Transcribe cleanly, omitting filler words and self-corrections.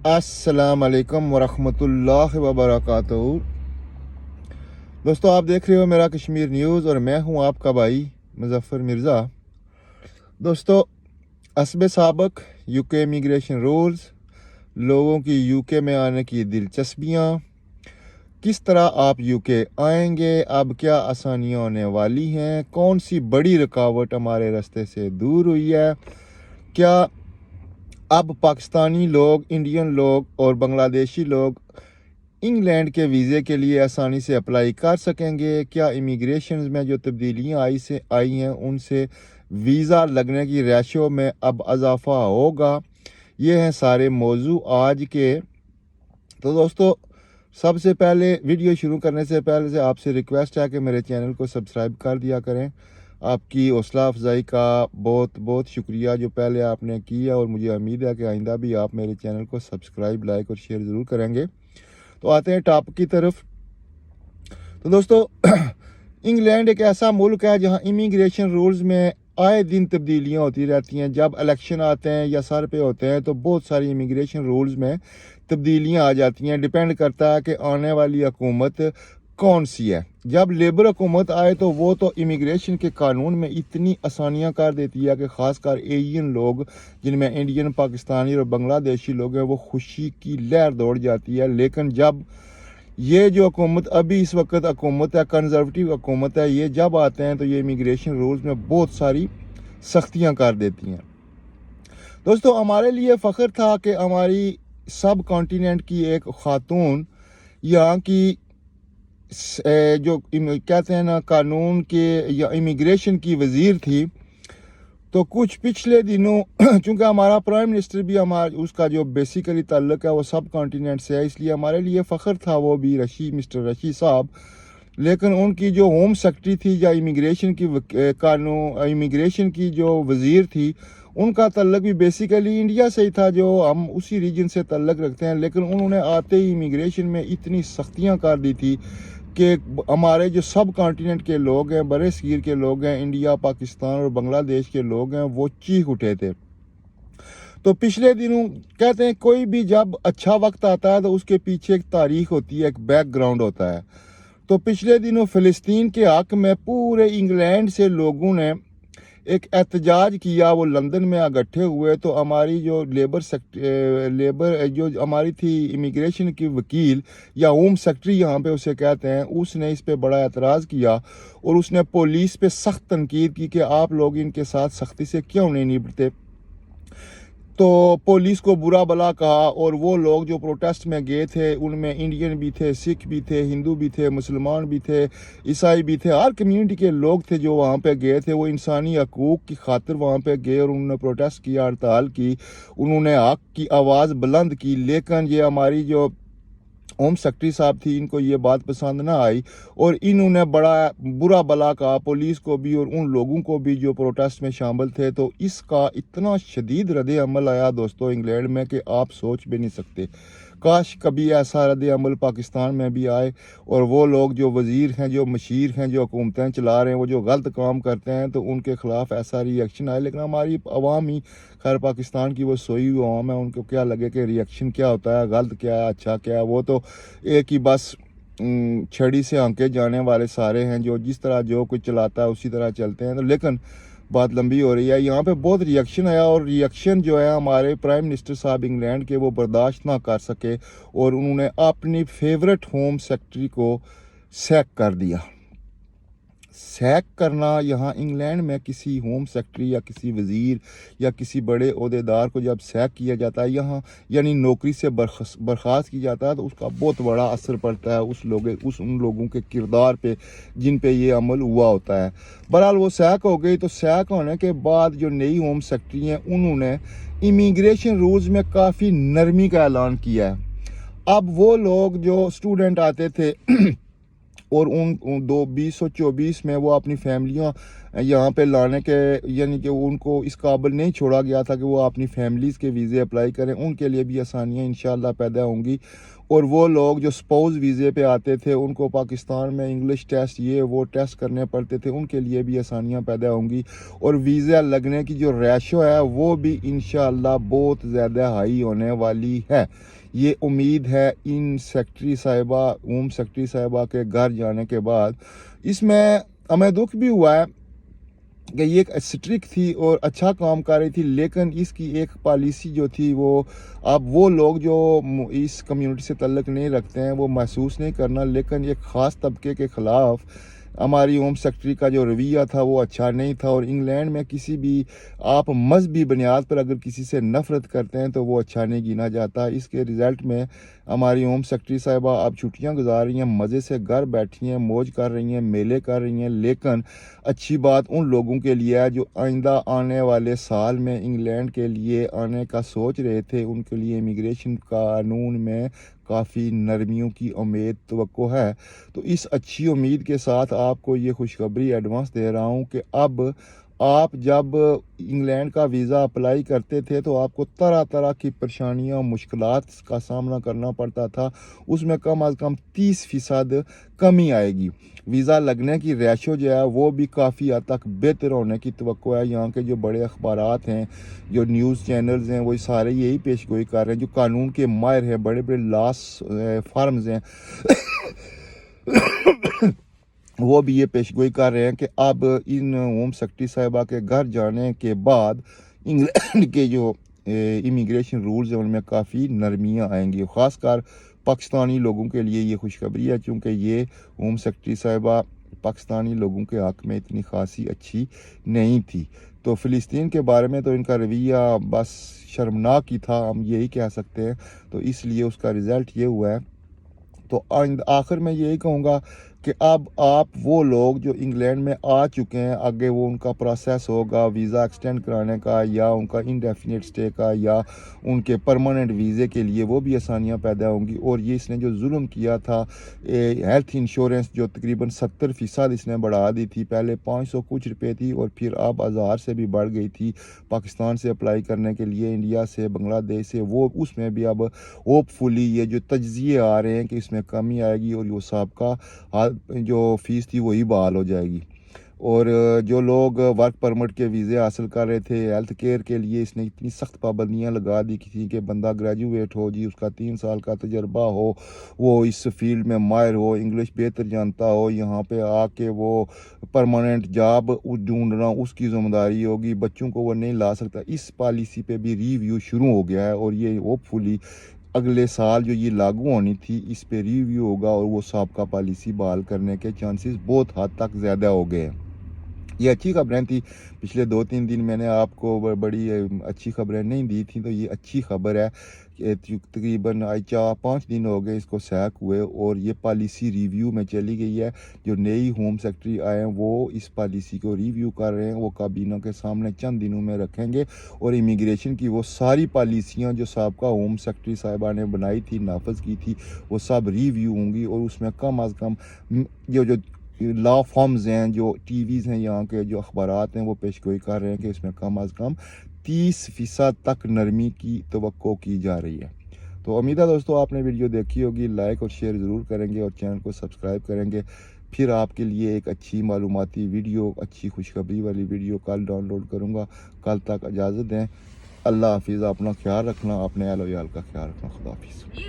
अस्सलाम वालेकुम वरहमतुल्लाहि वबरकातुहू। दोस्तों, आप देख रहे हो मेरा कश्मीर न्यूज़ और मैं हूं आपका भाई मुज़फ़्फ़र मिर्ज़ा। दोस्तों, हस्ब साबिक़ यूके इमिग्रेशन रूल्स, लोगों की यूके में आने की दिलचस्पियां, किस तरह आप यूके आएंगे, अब क्या आसानियां होने वाली हैं, कौन सी बड़ी रुकावट हमारे रास्ते से दूर हुई है, क्या अब पाकिस्तानी लोग, इंडियन लोग और बांग्लादेशी लोग इंग्लैंड के वीज़े के लिए आसानी से अप्लाई कर सकेंगे, क्या इमिग्रेशन में जो तब्दीलियां आई हैं उनसे वीज़ा लगने की रेशो में अब इजाफा होगा। ये हैं सारे मौजू आज के। तो दोस्तों, सबसे पहले वीडियो शुरू करने से पहले से आपसे रिक्वेस्ट है कि मेरे चैनल को सब्सक्राइब कर दिया करें। आपकी हौसला अफजाई का बहुत बहुत शुक्रिया जो पहले आपने किया, और मुझे उम्मीद है कि आइंदा भी आप मेरे चैनल को सब्सक्राइब, लाइक और शेयर ज़रूर करेंगे। तो आते हैं टॉपिक की तरफ। तो दोस्तों, इंग्लैंड एक ऐसा मुल्क है जहां इमिग्रेशन रूल्स में आए दिन तब्दीलियां होती रहती हैं। जब इलेक्शन आते हैं या सर पे होते हैं तो बहुत सारी इमिग्रेशन रूल्स में तब्दीलियां आ जाती हैं। डिपेंड करता है कि आने वाली हुकूमत कौन सी है। जब लेबर हुकूमत आए तो वो तो इमिग्रेशन के कानून में इतनी आसानियां कर देती है कि ख़ासकर एशियन लोग, जिनमें इंडियन, पाकिस्तानी और बांग्लादेशी लोग हैं, वो खुशी की लहर दौड़ जाती है। लेकिन जब ये जो हुकूमत अभी इस वक्त हुकूमत है, कंजर्वेटिव हुकूमत है, ये जब आते हैं तो ये इमिग्रेशन रूल्स में बहुत सारी सख्तियां कर देती हैं। दोस्तों, हमारे लिए फ़ख्र था कि हमारी सब कॉन्टिनेंट की एक खातून यहाँ की जो कहते हैं ना कानून के या इमिग्रेशन की वज़ीर थी। तो कुछ पिछले दिनों चूँकि हमारा प्राइम मिनिस्टर भी उसका जो बेसिकली ताल्लुक है वो सब कॉन्टिनेंट से है, इसलिए हमारे लिए फ़ख्र था वो भी मिस्टर रशीद साहब। लेकिन उनकी जो होम सेक्रेटरी थी या इमिग्रेशन की जो वज़ीर थी, उनका तल्लक भी बेसिकली इंडिया से ही था, जो हम उसी रीजन से तल्लक रखते हैं। लेकिन उन्होंने आते ही इमिग्रेशन में इतनी सख्तियां कर दी थी कि हमारे जो सब कॉन्टिनेंट के लोग हैं, बड़े सगीर के लोग हैं, इंडिया, पाकिस्तान और बांग्लादेश के लोग हैं, वो चीख उठे थे। तो पिछले दिनों कहते हैं कोई भी जब अच्छा वक्त आता है तो उसके पीछे एक तारीख होती है, एक बैकग्राउंड होता है। तो पिछले दिनों फ़लस्तीन के हक़ में पूरे इंग्लैंड से लोगों ने एक एहतजाज किया। वो लंदन में इकट्ठे हुए तो हमारी जो लेबर जो हमारी थी इमिग्रेशन की वकील या होम सेक्रेटरी यहाँ पे उसे कहते हैं, उसने इस पे बड़ा एतराज़ किया और उसने पुलिस पे सख्त तनकीद की कि आप लोग इनके साथ सख्ती से क्यों नहीं निपटते। तो पुलिस को बुरा भला कहा, और वो लोग जो प्रोटेस्ट में गए थे उनमें इंडियन भी थे, सिख भी थे, हिंदू भी थे, मुसलमान भी थे, ईसाई भी थे, हर कम्युनिटी के लोग थे जो वहाँ पे गए थे। वो इंसानी हकूक़ की खातिर वहाँ पे गए और उन्होंने प्रोटेस्ट किया, हड़ताल की, उन्होंने हक की आवाज़ बुलंद की। लेकिन ये हमारी जो होम सेक्रेटरी साहब थी, इनको ये बात पसंद ना आई और इन्होंने बड़ा बुरा भला कहा पुलिस को भी और उन लोगों को भी जो प्रोटेस्ट में शामिल थे। तो इसका इतना शदीद रद्द अमल आया दोस्तों इंग्लैंड में कि आप सोच भी नहीं सकते। काश कभी ऐसा रद्द अमल पाकिस्तान में भी आए और वो लोग जो वज़ीर हैं, जो मशीर हैं, जो हुकूमतें चला रहे हैं, वो जो गलत काम करते हैं तो उनके ख़िलाफ़ ऐसा रिएक्शन आए। लेकिन हमारी अवाम ही, खैर पाकिस्तान की वो सोई हुई अवाम है, उनको क्या लगे कि रिएक्शन क्या होता है, गलत क्या है, अच्छा क्या है। वो तो एक ही बस छड़ी से आंके जाने वाले सारे हैं, जो जिस तरह जो कुछ चलाता है उसी तरह चलते हैं। तो लेकिन बात लंबी हो रही है। यहाँ पे बहुत रिएक्शन आया और रिएक्शन जो है हमारे प्राइम मिनिस्टर साहब इंग्लैंड के वो बर्दाश्त ना कर सके और उन्होंने अपनी फेवरेट होम सेक्रेटरी को सैक कर दिया। सैक करना यहाँ इंग्लैंड में किसी होम सेक्रेटरी या किसी वज़ीर या किसी बड़े ओहदेदार को जब सैक किया जाता है, यहाँ यानी नौकरी से बर्खास्त की जाता है, तो उसका बहुत बड़ा असर पड़ता है उन लोगों के किरदार पे जिन पे ये अमल हुआ होता है। बहरहाल वो सैक हो गई। तो सैक होने के बाद जो नई होम सेक्रेटरी हैं उन्होंने इमिग्रेशन रूल्स में काफ़ी नरमी का ऐलान किया है। अब वो लोग जो स्टूडेंट आते थे और उन 2024 में वो अपनी फैमिलियाँ یہاں پہ لانے کے، یعنی کہ ان کو اس قابل نہیں چھوڑا گیا تھا کہ وہ اپنی فیملیز کے ویزے اپلائی کریں، ان کے لیے بھی آسانیاں انشاءاللہ پیدا ہوں گی۔ اور وہ لوگ جو سپوز ویزے پہ آتے تھے، ان کو پاکستان میں انگلش ٹیسٹ یہ وہ ٹیسٹ کرنے پڑتے تھے، ان کے لیے بھی آسانیاں پیدا ہوں گی۔ اور ویزا لگنے کی جو ریشو ہے وہ بھی انشاءاللہ بہت زیادہ ہائی ہونے والی ہے۔ یہ امید ہے ان سیکٹری صاحبہ، ہوم سیکٹری صاحبہ کے گھر جانے کے بعد۔ اس میں ہمیں دکھ بھی ہوا ہے کہ یہ ایک اسٹرک تھی اور اچھا کام کر رہی تھی، لیکن اس کی ایک پالیسی جو تھی وہ اب وہ لوگ جو اس کمیونٹی سے تعلق نہیں رکھتے ہیں وہ محسوس نہیں کرنا، لیکن ایک خاص طبقے کے خلاف ہماری ہوم سیکٹری کا جو رویہ تھا وہ اچھا نہیں تھا۔ اور انگلینڈ میں کسی بھی آپ مذہبی بنیاد پر اگر کسی سے نفرت کرتے ہیں تو وہ اچھا نہیں گنا جاتا۔ اس کے رزلٹ میں ہماری ہوم سیکٹری صاحبہ اب چھٹیاں گزار رہی ہیں، مزے سے گھر بیٹھی ہیں، موج کر رہی ہیں، میلے کر رہی ہیں، لیکن اچھی بات ان لوگوں کے لیے ہے جو آئندہ آنے والے سال میں انگلینڈ کے لیے آنے کا سوچ رہے تھے، ان کے لیے امیگریشن قانون میں کافی نرمیوں کی امید توقع ہے۔ تو اس اچھی امید کے ساتھ آپ کو یہ خوشخبری ایڈوانس دے رہا ہوں کہ اب آپ جب انگلینڈ کا ویزا اپلائی کرتے تھے تو آپ کو طرح طرح کی پریشانیاں مشکلات کا سامنا کرنا پڑتا تھا، اس میں کم از کم 30% کمی آئے گی۔ ویزا لگنے کی ریشو جو ہے وہ بھی کافی حد تک بہتر ہونے کی توقع ہے۔ یہاں کے جو بڑے اخبارات ہیں، جو نیوز چینلز ہیں، وہ سارے یہی پیش گوئی کر رہے ہیں۔ جو قانون کے ماہر ہیں، بڑے بڑے لاس فارمز ہیں وہ بھی یہ پیشگوئی کر رہے ہیں کہ اب ان ہوم سیکرٹری صاحبہ کے گھر جانے کے بعد انگلینڈ کے جو امیگریشن رولز ہیں ان میں کافی نرمیاں آئیں گی۔ خاص کر پاکستانی لوگوں کے لیے یہ خوشخبری ہے، چونکہ یہ ہوم سیکرٹری صاحبہ پاکستانی لوگوں کے حق میں اتنی خاصی اچھی نہیں تھی۔ تو فلسطین کے بارے میں تو ان کا رویہ بس شرمناک ہی تھا، ہم یہی کہہ سکتے ہیں، تو اس لیے اس کا رزلٹ یہ ہوا ہے۔ تو آخر میں یہی کہوں گا کہ اب آپ وہ لوگ جو انگلینڈ میں آ چکے ہیں، آگے وہ ان کا پروسیس ہوگا ویزا ایکسٹینڈ کرانے کا یا ان کا انڈیفینٹ سٹے کا یا ان کے پرماننٹ ویزے کے لیے، وہ بھی آسانیاں پیدا ہوں گی۔ اور یہ اس نے جو ظلم کیا تھا، ہیلتھ انشورنس جو تقریباً 70% اس نے بڑھا دی تھی، پہلے 500 کچھ روپے تھی اور پھر اب 1000 سے بھی بڑھ گئی تھی پاکستان سے اپلائی کرنے کے لیے، انڈیا سے، بنگلہ دیش سے، وہ اس میں بھی اب ہوپ فلی یہ جو تجزیے آ رہے ہیں کہ اس میں کمی آئے گی اور وہ سابقہ جو فیس تھی وہی بحال ہو جائے گی۔ اور جو لوگ ورک پرمٹ کے ویزے حاصل کر رہے تھے ہیلتھ کیئر کے لیے، اس نے اتنی سخت پابندیاں لگا دی تھی کہ بندہ گریجویٹ ہو جی، اس کا 3 سال کا تجربہ ہو، وہ اس فیلڈ میں ماہر ہو، انگلش بہتر جانتا ہو، یہاں پہ آ کے وہ پرماننٹ جاب ڈھونڈنا اس کی ذمہ داری ہوگی، بچوں کو وہ نہیں لا سکتا۔ اس پالیسی پہ بھی ریویو شروع ہو گیا ہے اور یہ ہوپ فلی اگلے سال جو یہ لاگو ہونی تھی اس پہ ریویو ہوگا اور وہ سابقہ پالیسی بحال کرنے کے چانسز بہت حد تک زیادہ ہو گئے ہیں۔ یہ اچھی خبریں تھیں، پچھلے 2-3 دن میں نے آپ کو بڑی اچھی خبریں نہیں دی تھیں، تو یہ اچھی خبر ہے کہ تقریباً 4-5 دن ہو گئے اس کو سیک ہوئے اور یہ پالیسی ریویو میں چلی گئی ہے۔ جو نئی ہوم سیکرٹری آئے ہیں وہ اس پالیسی کو ریویو کر رہے ہیں، وہ کابینہ کے سامنے چند دنوں میں رکھیں گے اور امیگریشن کی وہ ساری پالیسیاں جو سابقہ ہوم سیکرٹری صاحبہ نے بنائی تھی، نافذ کی تھی، وہ سب ریویو ہوں گی اور اس میں کم از کم جو لا فارمز ہیں، جو ٹی ویز ہیں، یہاں کے جو اخبارات ہیں، وہ پیشگوئی کر رہے ہیں کہ اس میں کم از کم 30% تک نرمی کی توقع کی جا رہی ہے۔ تو امید ہے دوستو آپ نے ویڈیو دیکھی ہوگی، لائک اور شیئر ضرور کریں گے اور چینل کو سبسکرائب کریں گے۔ پھر آپ کے لیے ایک اچھی معلوماتی ویڈیو، اچھی خوشخبری والی ویڈیو کل ڈاؤن لوڈ کروں گا۔ کل تک اجازت دیں، اللہ حافظ، اپنا خیال رکھنا، اپنے اہل و عیال کا خیال رکھنا، خدا حافظ۔